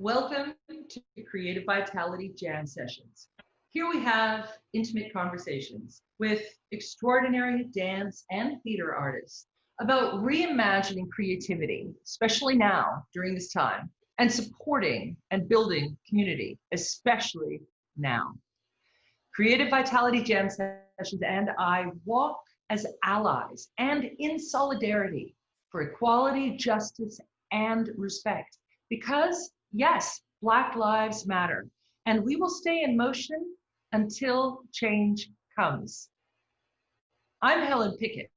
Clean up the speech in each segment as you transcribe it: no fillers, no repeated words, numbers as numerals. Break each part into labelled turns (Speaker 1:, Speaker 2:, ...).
Speaker 1: Welcome to Creative Vitality Jam Sessions. Here we have intimate conversations with extraordinary dance and theater artists about reimagining creativity, especially now during this time, and supporting and building community, especially now. Creative Vitality Jam Sessions and I walk as allies and in solidarity for equality, justice, and respect. Because, yes, Black lives matter, and we will stay in motion until change comes. I'm Helen Pickett,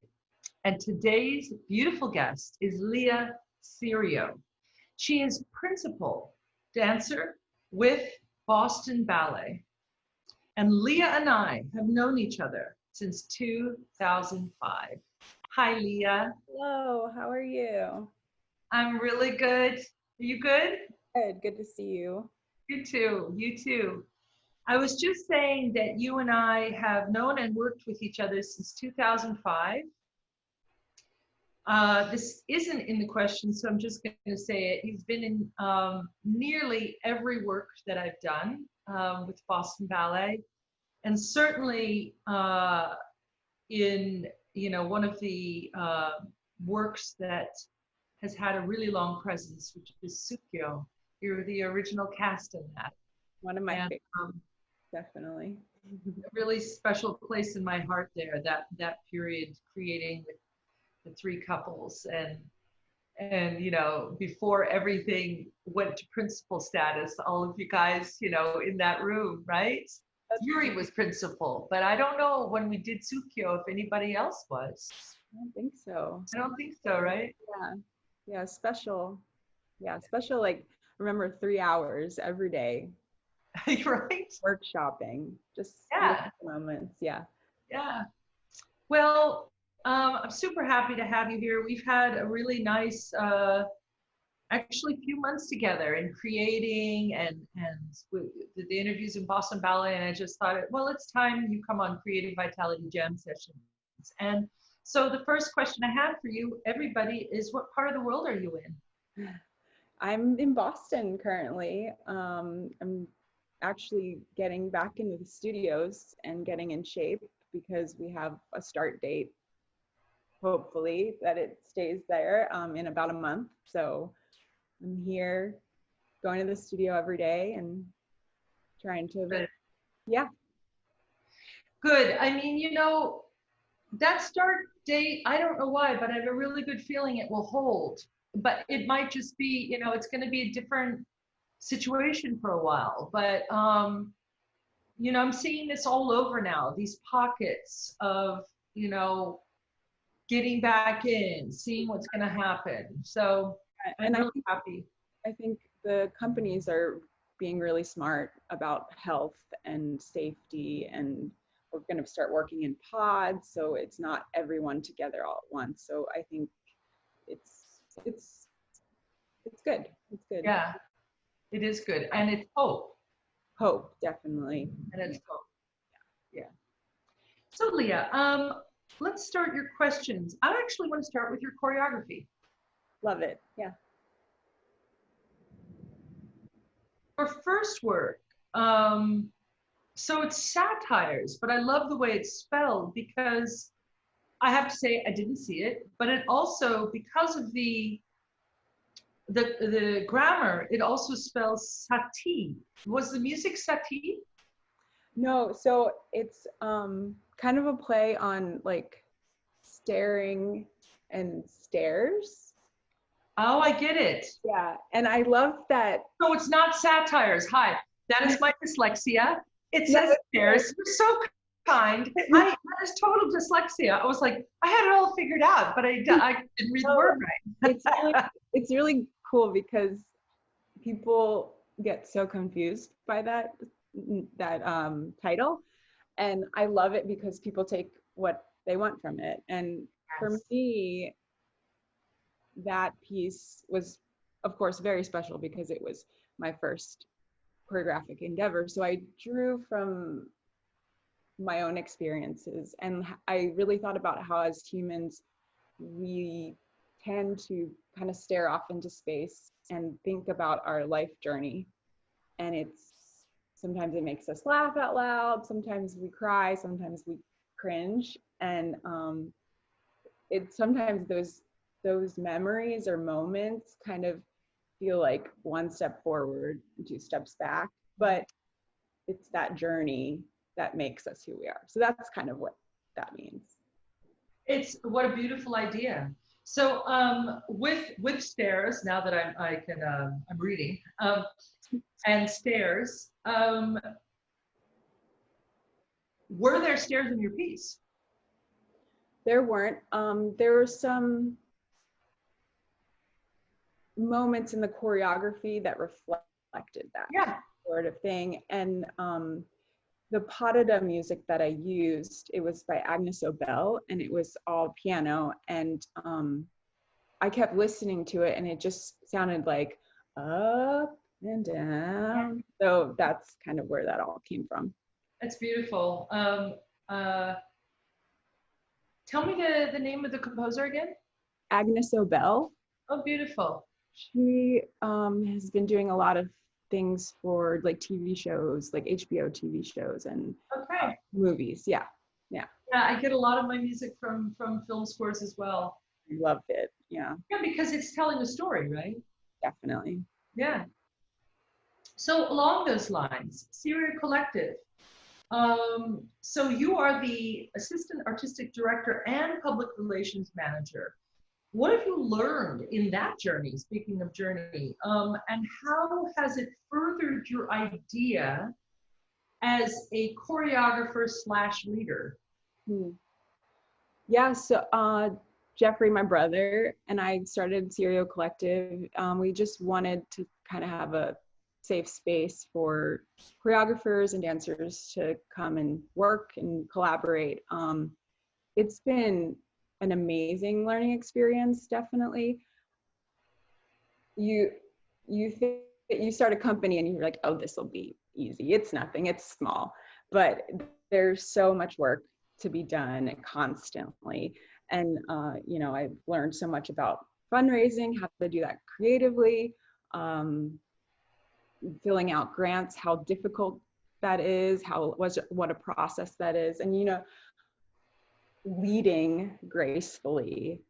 Speaker 1: and today's beautiful guest is Lia Cirio. She is principal dancer with Boston Ballet. And Lia and I have known each other since 2005. Hi, Lia.
Speaker 2: Hello, how are you?
Speaker 1: I'm really good. Are you good?
Speaker 2: Good to see you.
Speaker 1: You too, you too. I was just saying that you and I have known and worked with each other since 2005. This isn't in the question, so I'm just going to say it. You've been in nearly every work that I've done with Boston Ballet, and certainly in one of the works that has had a really long presence, which is Cirio. You're the original cast in that.
Speaker 2: One of my favorites, definitely.
Speaker 1: A really special place in my heart there. That period, creating the three couples, and before everything went to principal status, all of you guys in that room, right? Yuri was principal, but I don't know when we did Cirio if anybody else was.
Speaker 2: I don't think so.
Speaker 1: I don't think so, right?
Speaker 2: Yeah, special. Yeah, special, like, remember 3 hours every day.
Speaker 1: Right?
Speaker 2: Workshopping, just moments, yeah.
Speaker 1: Well, I'm super happy to have you here. We've had a really nice, actually few months together in creating and the interviews in Boston Ballet, and I just thought, well, it's time you come on Creative Vitality Jam Sessions. And so the first question I have for you, everybody, is what part of the world are you in?
Speaker 2: I'm in Boston currently. I'm actually getting back into the studios and getting in shape because we have a start date, hopefully, that it stays there in about a month. So I'm here going to the studio every day and trying to,
Speaker 1: Good. I mean, that start date, I don't know why, but I have a really good feeling it will hold. But it might just be, it's going to be a different situation for a while. But, I'm seeing this all over now, these pockets of, getting back in, seeing what's going to happen. So I'm really happy.
Speaker 2: I think the companies are being really smart about health and safety, and we're going to start working in pods, so it's not everyone together all at once. So I think it's good. It's good.
Speaker 1: Yeah, it is good, and it's hope.
Speaker 2: Hope, definitely.
Speaker 1: And it's hope. Yeah. So Lia, let's start your questions. I actually want to start with your choreography.
Speaker 2: Love it. Yeah.
Speaker 1: Your first work, so it's satires, but I love the way it's spelled because I have to say I didn't see it, but it also, because of the grammar, it also spells sati. Was the music sati?
Speaker 2: No, so it's kind of a play on like staring and stairs.
Speaker 1: Oh, I get it.
Speaker 2: Yeah, and I love that.
Speaker 1: So it's not satires. Hi, that is my dyslexia. It says stairs. You're so kind. That is total dyslexia. I was like, I had it all figured out, but I didn't read the word right.
Speaker 2: It's really cool because people get so confused by that title, and I love it because people take what they want from it. And for me, that piece was, of course, very special because it was my first choreographic endeavor. So I drew from my own experiences, and I really thought about how as humans we tend to kind of stare off into space and think about our life journey. And sometimes it makes us laugh out loud, sometimes we cry, sometimes we cringe. And sometimes those memories or moments kind of feel like one step forward and two steps back, but it's that journey that makes us who we are. So that's kind of what that means.
Speaker 1: What a beautiful idea. So with stairs, now that I'm reading, and stairs, were there stairs in your piece?
Speaker 2: There weren't. There were some moments in the choreography that reflected that sort of thing. And the pas de deux music that I used, it was by Agnes Obel, and it was all piano. And I kept listening to it, and it just sounded like up and down. So that's kind of where that all came from.
Speaker 1: That's beautiful. Tell me the name of the composer again.
Speaker 2: Agnes Obel.
Speaker 1: Oh, beautiful.
Speaker 2: She has been doing a lot of things for like TV shows, like HBO TV shows and movies. Yeah.
Speaker 1: I get a lot of my music from film scores as well.
Speaker 2: I loved it. Yeah,
Speaker 1: because it's telling a story, right?
Speaker 2: Definitely.
Speaker 1: Yeah. So along those lines, Cirio Collective. So you are the Assistant Artistic Director and Public Relations Manager. What have you learned in that journey, speaking of journey, and how has it furthered your idea as a choreographer / leader?
Speaker 2: Yeah, so Jeffrey, my brother, and I started Cirio Collective. We just wanted to kind of have a safe space for choreographers and dancers to come and work and collaborate. It's been an amazing learning experience, definitely. You think that you start a company and you're like, oh, this will be easy. It's nothing, it's small. But there's so much work to be done constantly. And, I've learned so much about fundraising, how to do that creatively, filling out grants, how difficult that is, what a process that is. And, leading gracefully,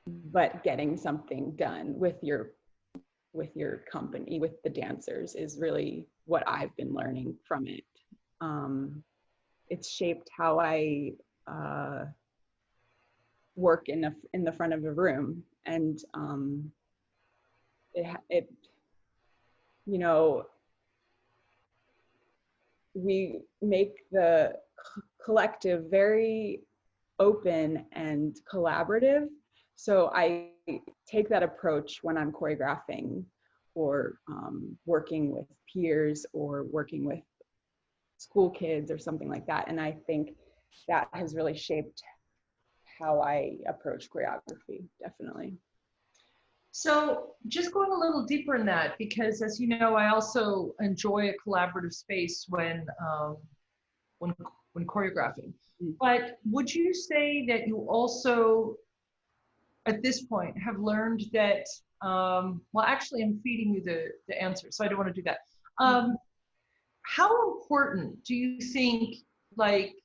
Speaker 2: but getting something done with your company, with the dancers, is really what I've been learning from it. It's shaped how I work in the front of a room, and we make the collective very open and collaborative. So I take that approach when I'm choreographing or working with peers or working with school kids or something like that. And I think that has really shaped how I approach choreography, definitely.
Speaker 1: So just going a little deeper in that, because as you know, I also enjoy a collaborative space when choreographing. But would you say that you also, at this point, have learned that, well, actually, I'm feeding you the answer, so I don't want to do that. How important do you think, like,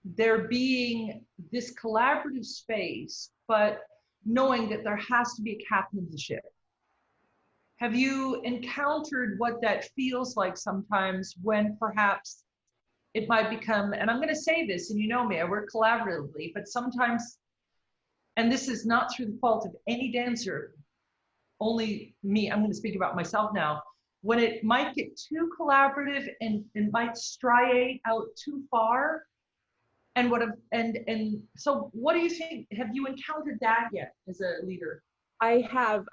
Speaker 1: there being this collaborative space, but knowing that there has to be a captain of the ship? Have you encountered what that feels like sometimes when perhaps it might become, and I'm going to say this, and you know me, I work collaboratively, but sometimes, and this is not through the fault of any dancer, only me, I'm going to speak about myself now, when it might get too collaborative and might striate out too far. And so what do you think? Have you encountered that yet as a leader?
Speaker 2: I have.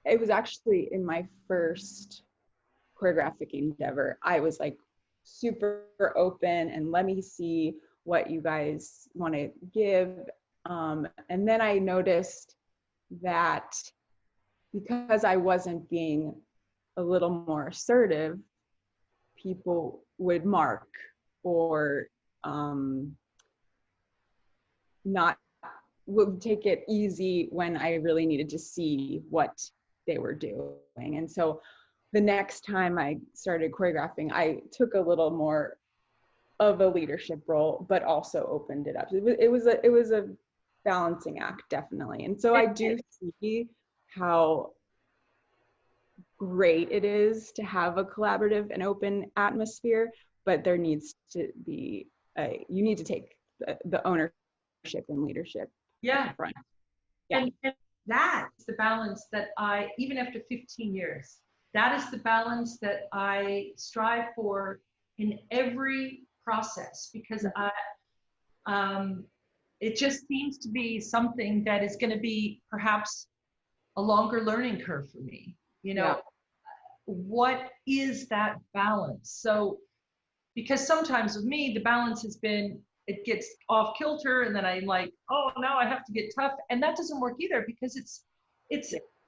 Speaker 2: It was actually in my first choreographic endeavor. I was like super open and let me see what you guys want to give. And then I noticed that because I wasn't being a little more assertive, people would mark or would take it easy when I really needed to see what they were doing. And so the next time I started choreographing, I took a little more of a leadership role, but also opened it up. It was a balancing act, definitely. And so I do see how great it is to have a collaborative and open atmosphere, but there needs to be you need to take the ownership and leadership.
Speaker 1: Yeah.
Speaker 2: Front.
Speaker 1: Yeah. And that's the balance that I, even after 15 years, that is the balance that I strive for in every process, because it just seems to be something that is going to be perhaps a longer learning curve for me. You know, what is that balance? So, because sometimes with me, the balance has been, it gets off kilter, and then I'm like, oh, now I have to get tough. And that doesn't work either, because it's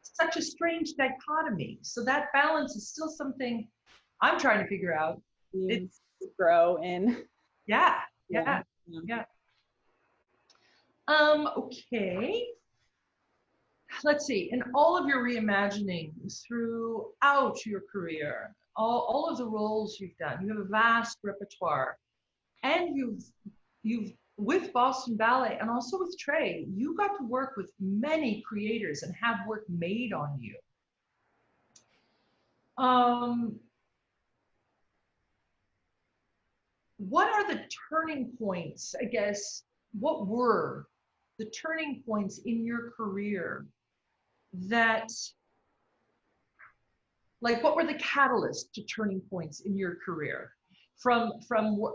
Speaker 1: such a strange dichotomy. So that balance is still something I'm trying to figure out.
Speaker 2: It's grow in.
Speaker 1: Yeah. Okay. Let's see. In all of your reimaginings throughout your career, all of the roles you've done, you have a vast repertoire, and you've with Boston Ballet and also with Trey, you got to work with many creators and have work made on you. What are the turning points, I guess, what were the turning points in your career that, like, what were the catalysts to turning points in your career from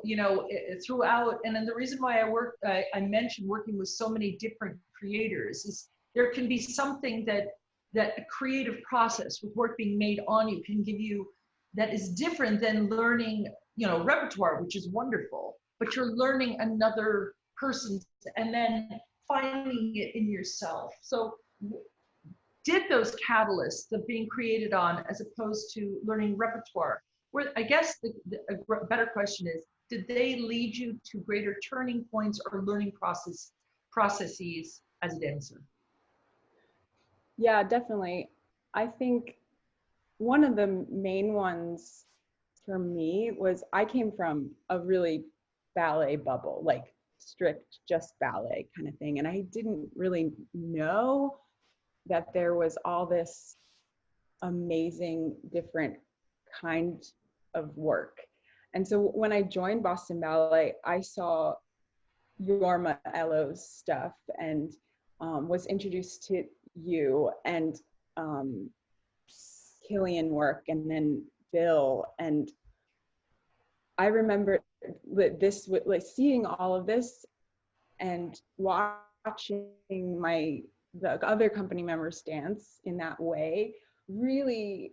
Speaker 1: you know, throughout? And then the reason why I mentioned working with so many different creators is there can be something that a creative process with work being made on you can give you that is different than learning, you know, repertoire, which is wonderful, but you're learning another person's and then finding it in yourself. So did those catalysts of being created on, as opposed to learning repertoire, where I guess a better question is, did they lead you to greater turning points or learning processes as a dancer?
Speaker 2: Yeah, definitely. I think one of the main ones for me was I came from a really ballet bubble, like strict just ballet kind of thing. And I didn't really know that there was all this amazing different kind of work. And so when I joined Boston Ballet, I saw Jorma Elo's stuff and was introduced to you and Killian work, and then Bill. And I remember this, like seeing all of this and watching the other company members dance in that way really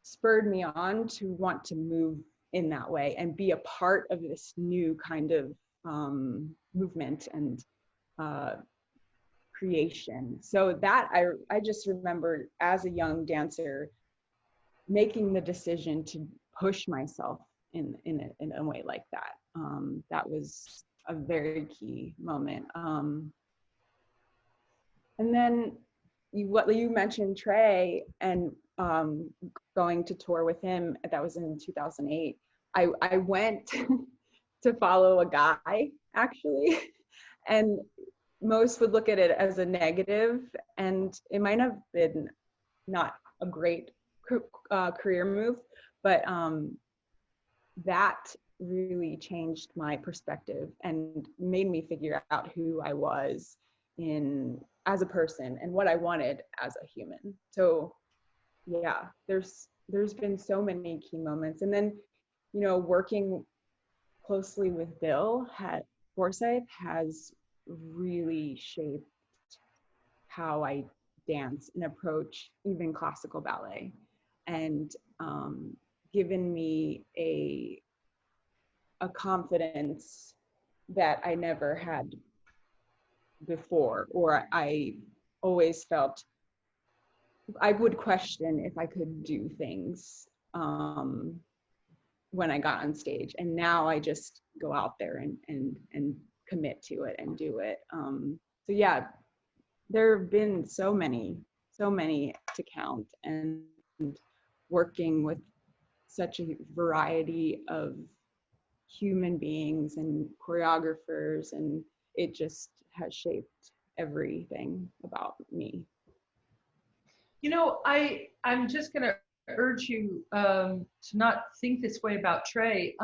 Speaker 2: spurred me on to want to move in that way and be a part of this new kind of movement and creation. So that I just remember as a young dancer making the decision to push myself in a way like that. That was a very key moment. And then you mentioned Trey and going to tour with him. That was in 2008. I went to follow a guy, actually, and most would look at it as a negative, and it might have been not a great career move, but that really changed my perspective and made me figure out who I was as a person and what I wanted as a human. So yeah, there's been so many key moments. And then, you know, working closely with Bill Forsyth has really shaped how I dance and approach even classical ballet, and given me a confidence that I never had before, or I always felt I would question if I could do things when I got on stage. And now I just go out there and commit to it and do it. So yeah, there have been so many to count, and working with such a variety of human beings and choreographers, and it just has shaped everything about me.
Speaker 1: You know, I'm just going to urge you to not think this way about Trey.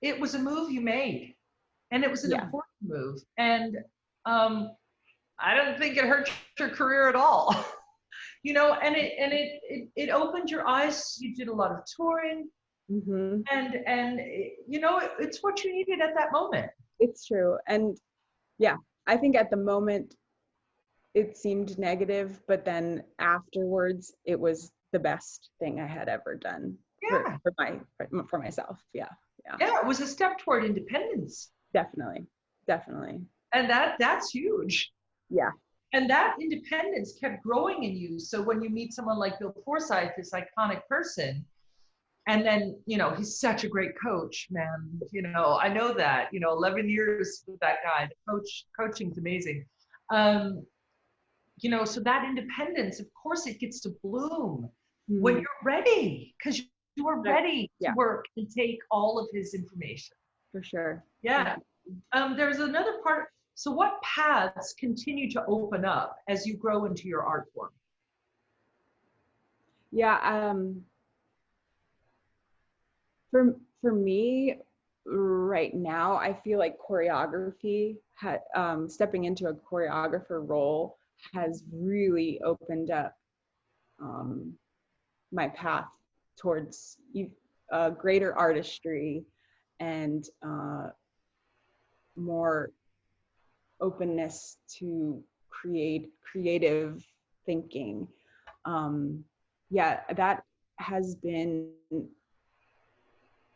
Speaker 1: It was a move you made, and it was an important move, and I don't think it hurt your career at all. You know, and it opened your eyes. You did a lot of touring, and you know, it's what you needed at that moment.
Speaker 2: It's true. And yeah, I think at the moment it seemed negative, but then afterwards it was the best thing I had ever done for myself. Yeah.
Speaker 1: It was a step toward independence.
Speaker 2: Definitely.
Speaker 1: And that's huge.
Speaker 2: Yeah.
Speaker 1: And that independence kept growing in you. So when you meet someone like Bill Forsyth, this iconic person, and then, you know, he's such a great coach, man. You know, I know that, you know, 11 years with that guy, the coaching's amazing. You know, so that independence, of course, it gets to bloom when you're ready, because you are ready to work and take all of his information.
Speaker 2: For sure.
Speaker 1: Yeah. There's another part. So what paths continue to open up as you grow into your art form?
Speaker 2: Yeah. For me right now, I feel like choreography, stepping into a choreographer role has really opened up my path towards greater artistry and more openness to creative thinking. Yeah, that has been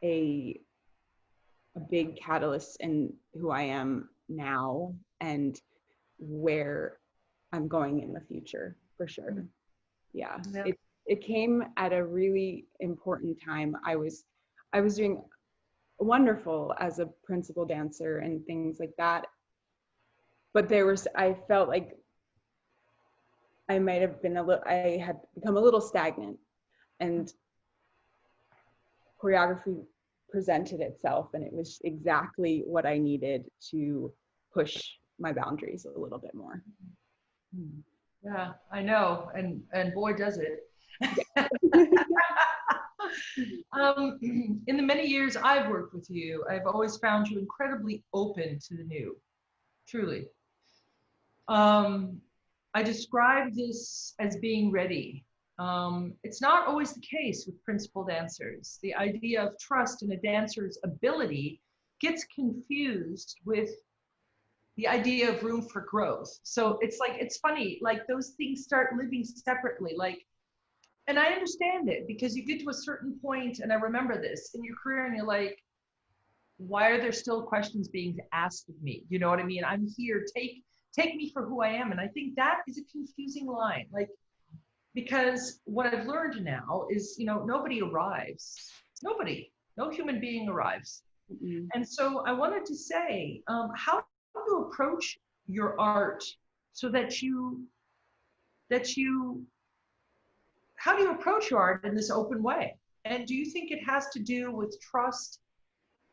Speaker 2: a big catalyst in who I am now and where I'm going in the future, for sure. Yeah. It came at a really important time. I was doing wonderful as a principal dancer and things like that, but I felt like I had become a little stagnant, and choreography presented itself, and it was exactly what I needed to push my boundaries a little bit more.
Speaker 1: Yeah, I know, and boy does it. In the many years I've worked with you, I've always found you incredibly open to the new, truly. I describe this as being ready. It's not always the case with principal dancers. The idea of trust in a dancer's ability gets confused with the idea of room for growth. So it's like, it's funny, like those things start living separately. Like, and I understand it, because you get to a certain point, and I remember this in your career, and you're like, why are there still questions being asked of me? You know what I mean? I'm here, take me for who I am. And I think that is a confusing line. Like, because what I've learned now is, you know, nobody arrives. No human being arrives. And so I wanted to say, how do you approach your art so that how do you approach your art in this open way? And do you think it has to do with trust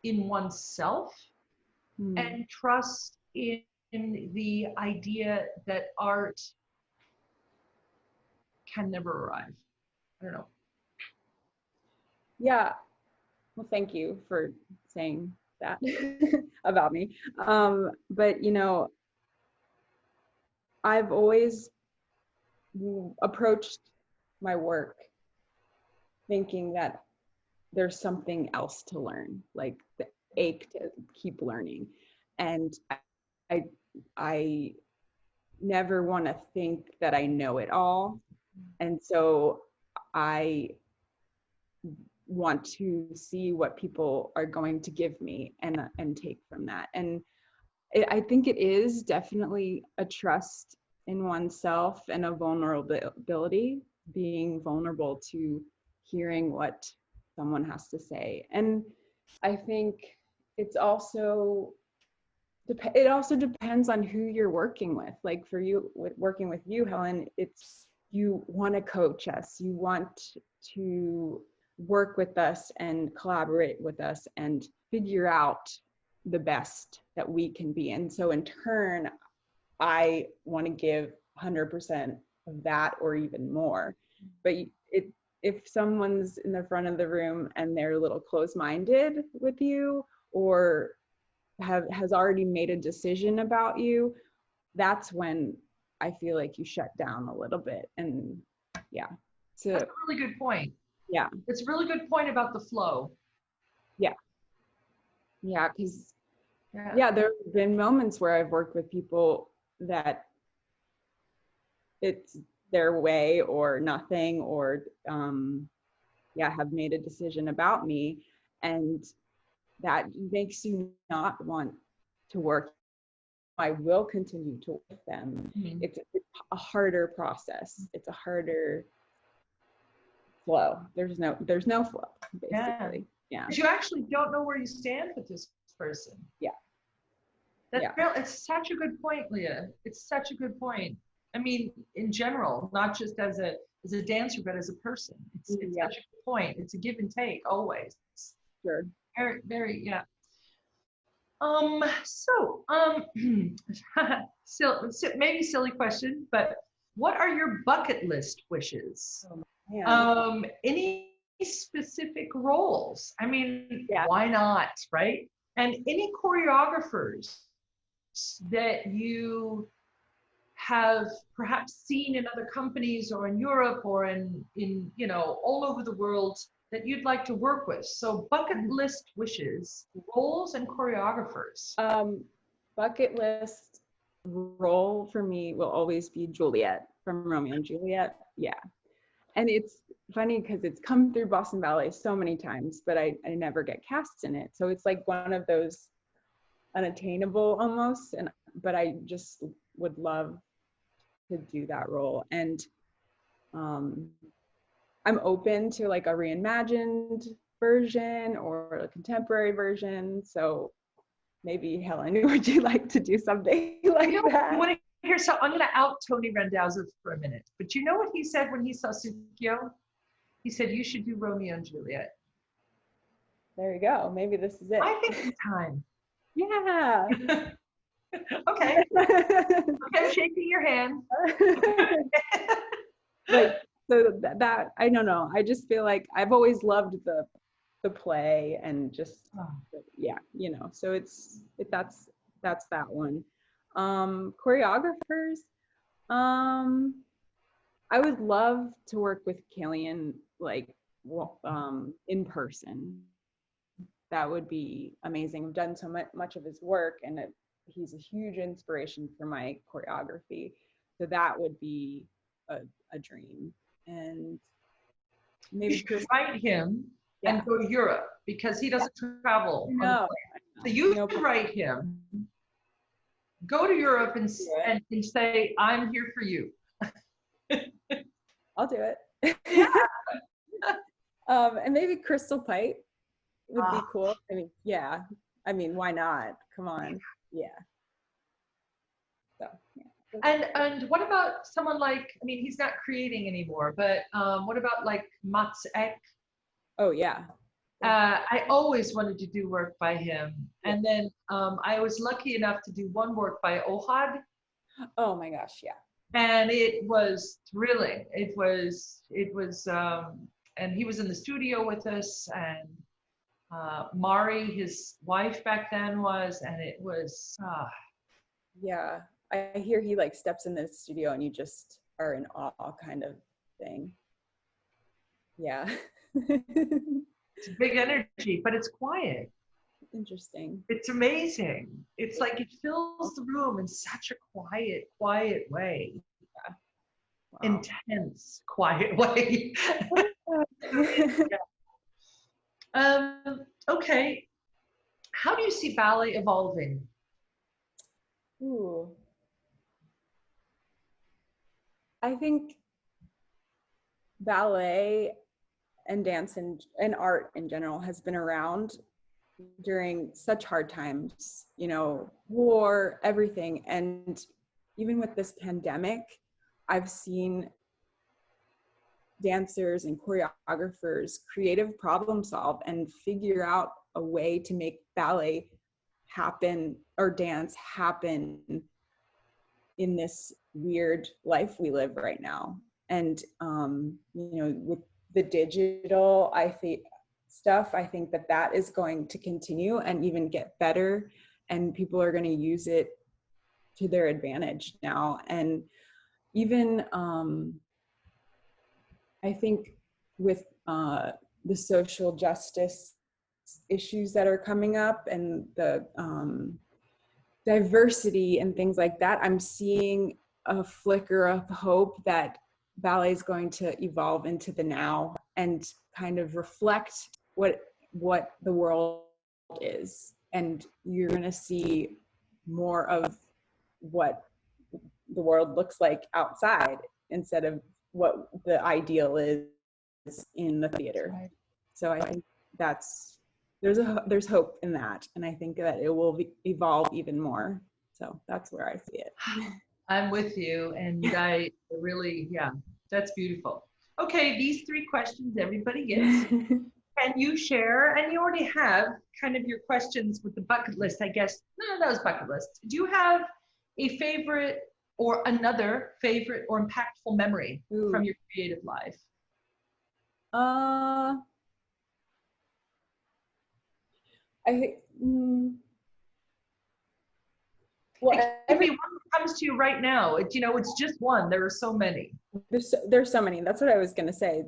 Speaker 1: in oneself and trust in the idea that art can never arrive? I don't know.
Speaker 2: Yeah. Well, thank you for saying that about me. But, you know, I've always approached my work thinking that there's something else to learn, like the ache to keep learning. And I never want to think that I know it all. And so I want to see what people are going to give me and take from that. And I think it is definitely a trust in oneself and a vulnerability, being vulnerable to hearing what someone has to say. And I think it's also it also depends on who you're working with. Like for you, working with you, Helen, it's, you want to coach us, you want to work with us and collaborate with us and figure out the best that we can be. And so in turn, I want to give 100% of that or even more. But if someone's in the front of the room and they're a little closed-minded with you, or has already made a decision about you, that's when I feel like you shut down a little bit. And yeah. So
Speaker 1: that's a really good point.
Speaker 2: Yeah.
Speaker 1: It's a really good point about the flow.
Speaker 2: Yeah. Yeah, because yeah, there have been moments where I've worked with people that it's their way or nothing, or have made a decision about me, and that makes you not want to work. I will continue to work with them.
Speaker 1: Mm-hmm.
Speaker 2: It's a harder process. It's a harder flow. There's no flow, basically. Yeah.
Speaker 1: You actually don't know where you stand with this person.
Speaker 2: Yeah.
Speaker 1: That's real. It's such a good point, Lia. It's such a good point. I mean, in general, not just as a dancer, but as a person. It's such a good point. It's a give and take always.
Speaker 2: Sure.
Speaker 1: Very, very, yeah. Maybe silly question, but what are your bucket list wishes? Any specific roles? I mean, why not, right? And any choreographers that you have perhaps seen in other companies or in Europe or in all over the world that you'd like to work with. So bucket list wishes, roles and choreographers.
Speaker 2: Bucket list role for me will always be Juliet from Romeo and Juliet. Yeah. And it's funny because it's come through Boston Ballet so many times, but I never get cast in it. So it's like one of those unattainable almost, but I just would love to do that role. And I'm open to like a reimagined version or a contemporary version. So maybe Helen, would you like to do something like that?
Speaker 1: You want to hear so I'm going to out Tony Randazzo for a minute. But you know what he said when he saw Cirio? He said, you should do Romeo and Juliet.
Speaker 2: There you go. Maybe this is it.
Speaker 1: I think it's time.
Speaker 2: Yeah.
Speaker 1: Okay. Okay, I'm shaking your hand.
Speaker 2: Like, so that I don't know. I just feel like I've always loved the play and just so that's that one. Choreographers, I would love to work with Killian like in person. That would be amazing. I've done so much of his work, and he's a huge inspiration for my choreography. So that would be a dream. And maybe
Speaker 1: you should write him and go to Europe because he doesn't travel.
Speaker 2: No.
Speaker 1: So you should write him, go to Europe and say, I'm here for you.
Speaker 2: I'll do it.
Speaker 1: Yeah.
Speaker 2: And maybe Crystal Pipe would be cool. I mean, yeah. I mean, why not? Come on. Yeah. So, yeah.
Speaker 1: And what about someone like, I mean, he's not creating anymore, but what about like Mats Ek?
Speaker 2: Oh, yeah.
Speaker 1: I always wanted to do work by him. And then I was lucky enough to do one work by Ohad.
Speaker 2: Oh my gosh, yeah.
Speaker 1: And it was thrilling. It was, and he was in the studio with us, and Mari, his wife back then was, and it was.
Speaker 2: Yeah, I hear he like steps in the studio and you just are in awe kind of thing. Yeah.
Speaker 1: It's big energy, but it's quiet.
Speaker 2: Interesting.
Speaker 1: It's amazing. It's like it fills the room in such a quiet way. Yeah. Wow. Intense, quiet way. Okay. How do you see ballet evolving?
Speaker 2: Ooh. I think ballet and dance and art in general has been around during such hard times, you know, war, everything. And even with this pandemic, I've seen dancers and choreographers creative problem solve and figure out a way to make ballet happen or dance happen in this weird life we live right now. And you know, with the digital stuff, I think that is going to continue and even get better, and people are going to use it to their advantage now. And even I think with the social justice issues that are coming up and the diversity and things like that, I'm seeing a flicker of hope that ballet is going to evolve into the now and kind of reflect what the world is. And you're going to see more of what the world looks like outside instead of what the ideal is in the theater. Right. So I think there's hope in that, and I think that it will evolve even more. So that's where I see it.
Speaker 1: I'm with you, and I really, yeah, that's beautiful. Okay, these 3 questions everybody gets. Can you share, and you already have kind of your questions with the bucket list, I guess. No, that was bucket list. Do you have a favorite or another favorite or impactful memory from your creative life?
Speaker 2: I think,
Speaker 1: well, it could be one that comes to you right now. You know, it's just one. There are so many.
Speaker 2: There's so many. That's what I was going to say.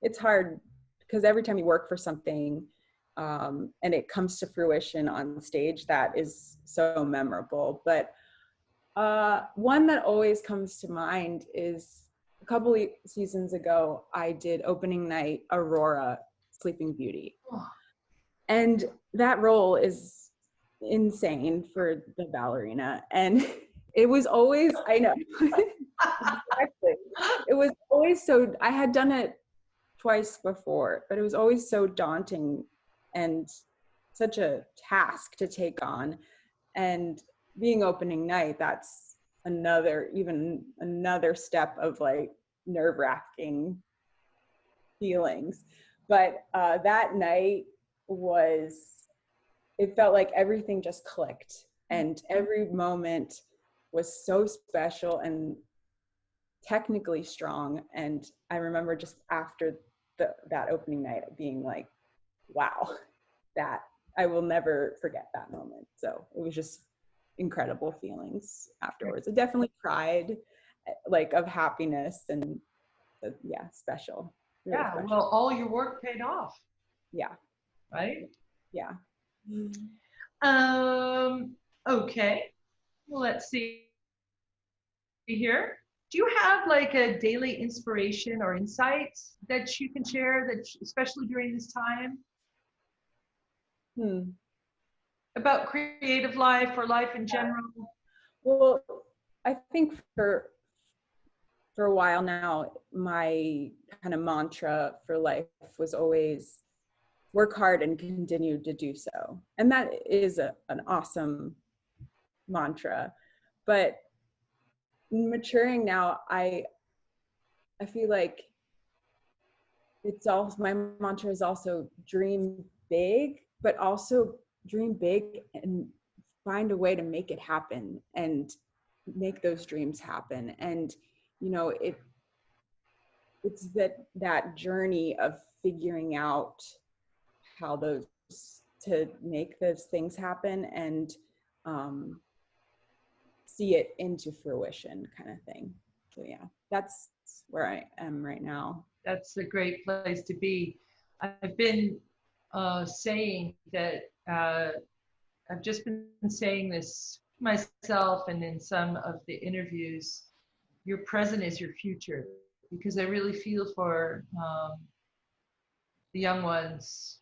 Speaker 2: It's hard because every time you work for something and it comes to fruition on stage, that is so memorable. But one that always comes to mind is a couple of seasons ago, I did opening night Aurora, Sleeping Beauty. Oh. And that role is insane for the ballerina. And it was always, I know, exactly. It was always so, I had done it twice before, but it was always so daunting and such a task to take on. And being opening night, that's another step of like nerve-wracking feelings. But that night it felt like everything just clicked, and every moment was so special and technically strong. And I remember just after that opening night being like, wow, that I will never forget that moment. So it was just incredible feelings afterwards. I definitely cried, like, of happiness, and yeah, special.
Speaker 1: Really special. Well, all your work paid off.
Speaker 2: Yeah.
Speaker 1: Right?
Speaker 2: Yeah.
Speaker 1: Okay. Well, let's see here. Do you have like a daily inspiration or insights that you can share, that especially during this time? About creative life or life in general?
Speaker 2: Well, I think for a while now, my kind of mantra for life was always work hard and continue to do so. And that is an awesome mantra. But maturing now, I feel like it's also, my mantra is also dream big, but also dream big and find a way to make it happen and make those dreams happen. And you know, it's that journey of figuring out how to make those things happen and see it into fruition, kind of thing. So yeah, that's where I am right now.
Speaker 1: That's a great place to be. I've been saying that I've just been saying this myself and in some of the interviews, your present is your future, because I really feel for the young ones,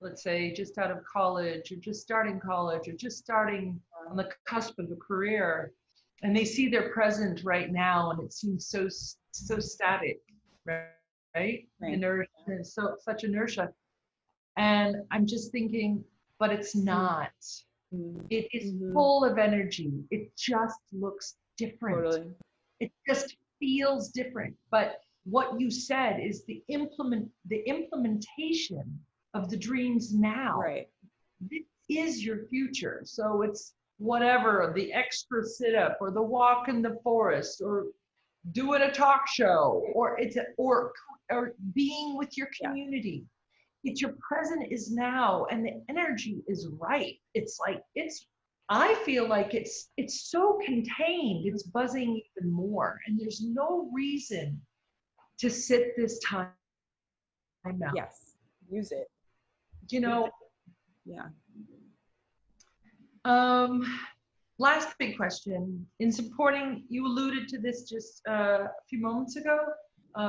Speaker 1: let's say just out of college or just starting college or just starting on the cusp of a career, and they see their present right now and it seems so static, right? Inertia, such inertia. And I'm just thinking, but it's not. It is full of energy. It just looks different.
Speaker 2: Totally.
Speaker 1: It just feels different. But what you said is the implementation of the dreams now.
Speaker 2: Right.
Speaker 1: This is your future. So it's whatever, the extra sit-up or the walk in the forest or doing a talk show or or being with your community. It's your present is now and the energy is right. It's like I feel like it's so contained, it's buzzing even more. And there's no reason to sit this time out.
Speaker 2: Yes. Use it.
Speaker 1: You know,
Speaker 2: yeah.
Speaker 1: Last big question. In supporting, you alluded to this just a few moments ago.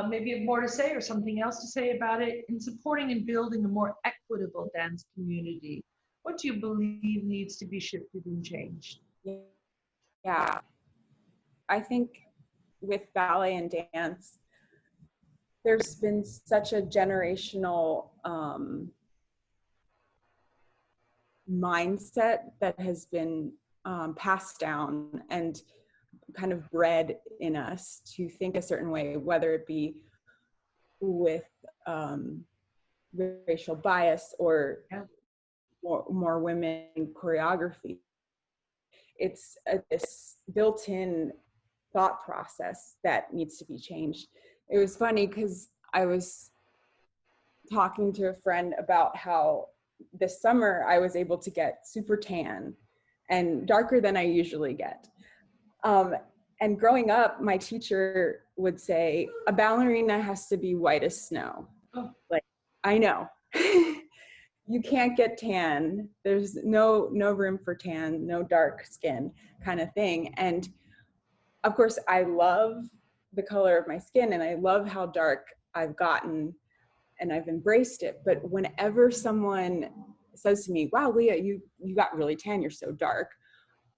Speaker 1: Maybe you have more to say or something else to say about it. In supporting and building a more equitable dance community, what do you believe needs to be shifted and changed?
Speaker 2: Yeah. I think with ballet and dance, there's been such a generational mindset that has been passed down and kind of bred in us to think a certain way, whether it be with racial bias or more women choreography. It's this built-in thought process that needs to be changed. It was funny because I was talking to a friend about how this summer I was able to get super tan and darker than I usually get. And growing up, my teacher would say, a ballerina has to be white as snow. Oh. Like, I know. You can't get tan. There's no room for tan, no dark skin kind of thing. And of course, I love the color of my skin and I love how dark I've gotten and I've embraced it. But whenever someone says to me, wow, Lia, you got really tan, you're so dark,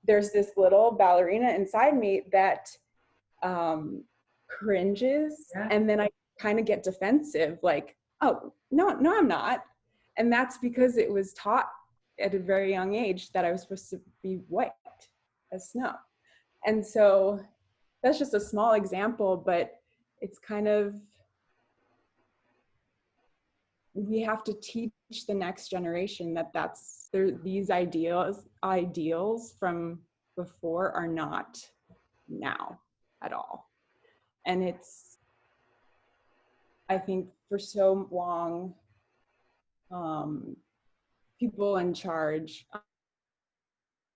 Speaker 2: there's this little ballerina inside me that cringes. Yeah. And then I kind of get defensive, like, oh, no, I'm not. And that's because it was taught at a very young age that I was supposed to be white as snow. And so that's just a small example, but it's kind of, we have to teach the next generation that these ideals from before are not now at all. And it's, I think for so long, people in charge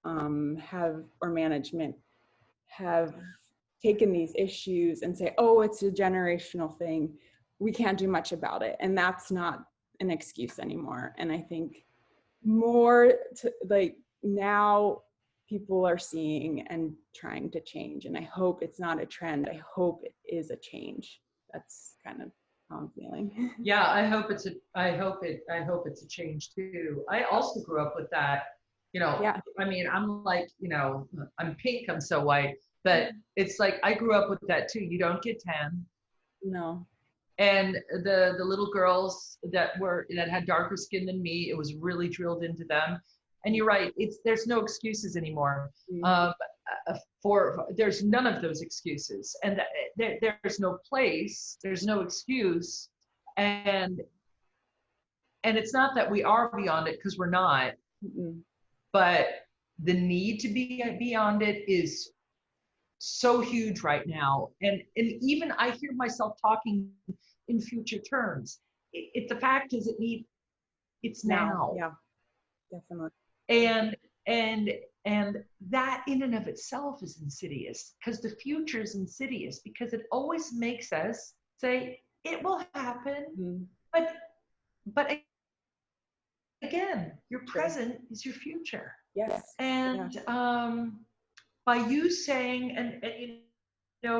Speaker 2: or management have taken these issues and say, oh, it's a generational thing. We can't do much about it. And that's not an excuse anymore. And I think now people are seeing and trying to change. And I hope it's not a trend. I hope it is a change. That's kind of how I'm feeling.
Speaker 1: Yeah, I hope it's a change too. I also grew up with that, yeah. I mean, I'm like, I'm pink, I'm so white, but it's like, I grew up with that too. You don't get tan.
Speaker 2: No.
Speaker 1: And the little girls that had darker skin than me, it was really drilled into them. And you're right, there's no excuses anymore. There's none of those excuses, and there's no place, there's no excuse, and it's not that we are beyond it, because we're not. But the need to be beyond it is so huge right now, and even I hear myself talking in future terms. The fact is, it's now.
Speaker 2: Yeah, definitely.
Speaker 1: And that in and of itself is insidious, because the future is insidious, because it always makes us say it will happen. But again, your present is your future.
Speaker 2: Yes.
Speaker 1: And by you saying, and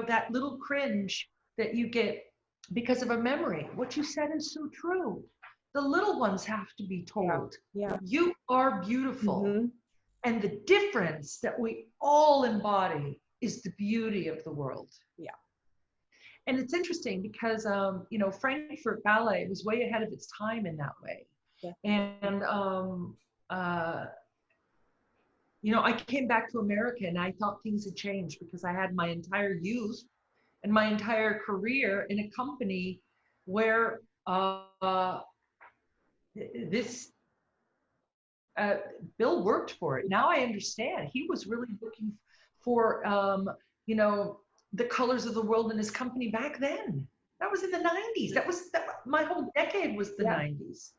Speaker 1: that little cringe that you get because of a memory, what you said is so true. The little ones have to be told, you are beautiful. And the difference that we all embody is the beauty of the world.
Speaker 2: Yeah.
Speaker 1: And it's interesting because, Frankfurt Ballet was way ahead of its time in that way. Yeah. And you know, I came back to America and I thought things had changed because I had my entire youth and my entire career in a company where this Bill worked for it. Now I understand. He was really looking for, you know, the colors of the world in his company back then. That was in the 90s. My whole decade was the 90s.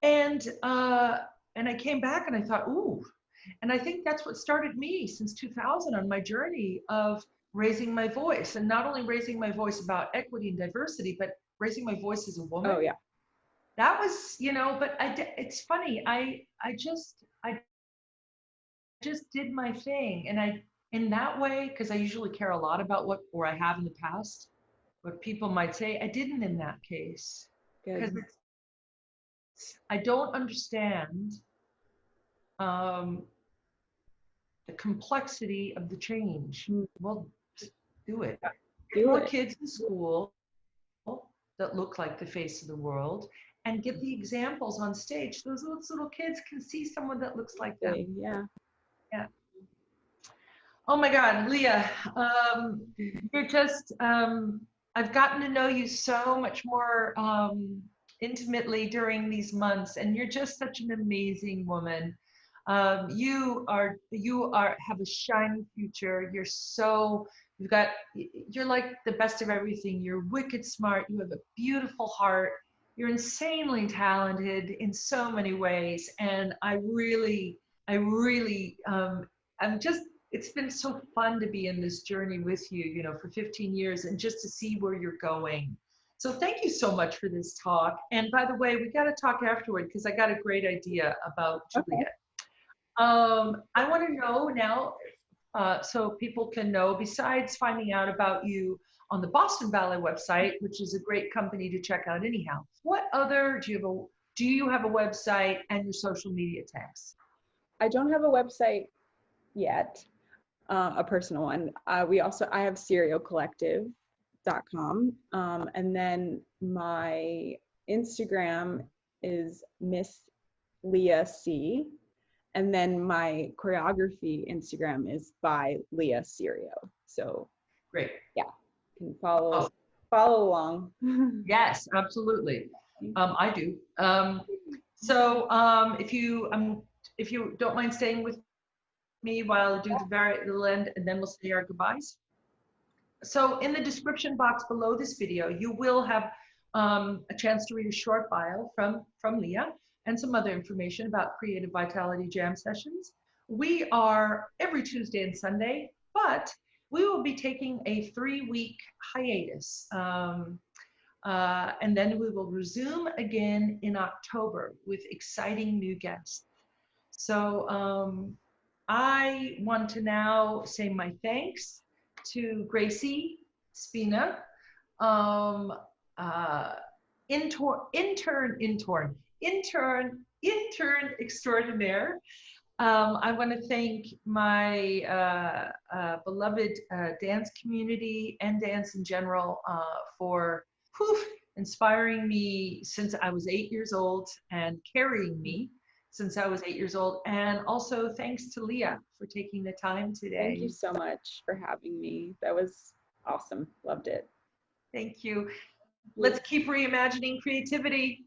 Speaker 1: And I came back and I thought, ooh. And I think that's what started me since 2000 on my journey of raising my voice, and not only raising my voice about equity and diversity, but raising my voice as a woman.
Speaker 2: Oh yeah.
Speaker 1: That was, you know, but it's funny. I just did my thing, and in that way, because I usually care a lot about or I have in the past, what people might say. I didn't in that case, because I don't understand the complexity of the change. Well, do it. Get more kids in school that look like the face of the world, and get the examples on stage. Those little kids can see someone that looks like them.
Speaker 2: Yeah.
Speaker 1: Yeah. Oh my God, Lia, you're just, I've gotten to know you so much more intimately during these months, and you're just such an amazing woman. You have a shining future. You're like the best of everything. You're wicked smart. You have a beautiful heart. You're insanely talented in so many ways. And it's been so fun to be in this journey with you, you know, for 15 years, and just to see where you're going. So thank you so much for this talk. And by the way, we got to talk afterward because I got a great idea about Juliet. I want to know now, so people can know, besides finding out about you on the Boston Ballet website, which is a great company to check out anyhow, what other, do you have a website and your social media tags?
Speaker 2: I don't have a website yet, a personal one. I have Cirio Collective.com, and then my Instagram is Miss Lia C, and then my choreography Instagram is by Lia Cirio. So
Speaker 1: great.
Speaker 2: Yeah, you can follow along.
Speaker 1: Yes, absolutely. I do. If you don't mind staying with me while I do the end, and then we'll say our goodbyes. So in the description box below this video, you will have a chance to read a short bio from Lia and some other information about Creative Vitality Jam sessions. We are every Tuesday and Sunday, but we will be taking a 3-week hiatus. And then we will resume again in October with exciting new guests. So I want to now say my thanks to Gracie Spina, intern extraordinaire. I want to thank my beloved dance community and dance in general for inspiring me since I was 8 years old and carrying me since I was 8 years old. And also thanks to Lia for taking the time today.
Speaker 2: Thank you so much for having me. That was awesome. Loved it.
Speaker 1: Thank you. Let's keep reimagining creativity.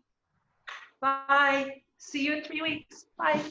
Speaker 1: Bye. See you in 3 weeks. Bye.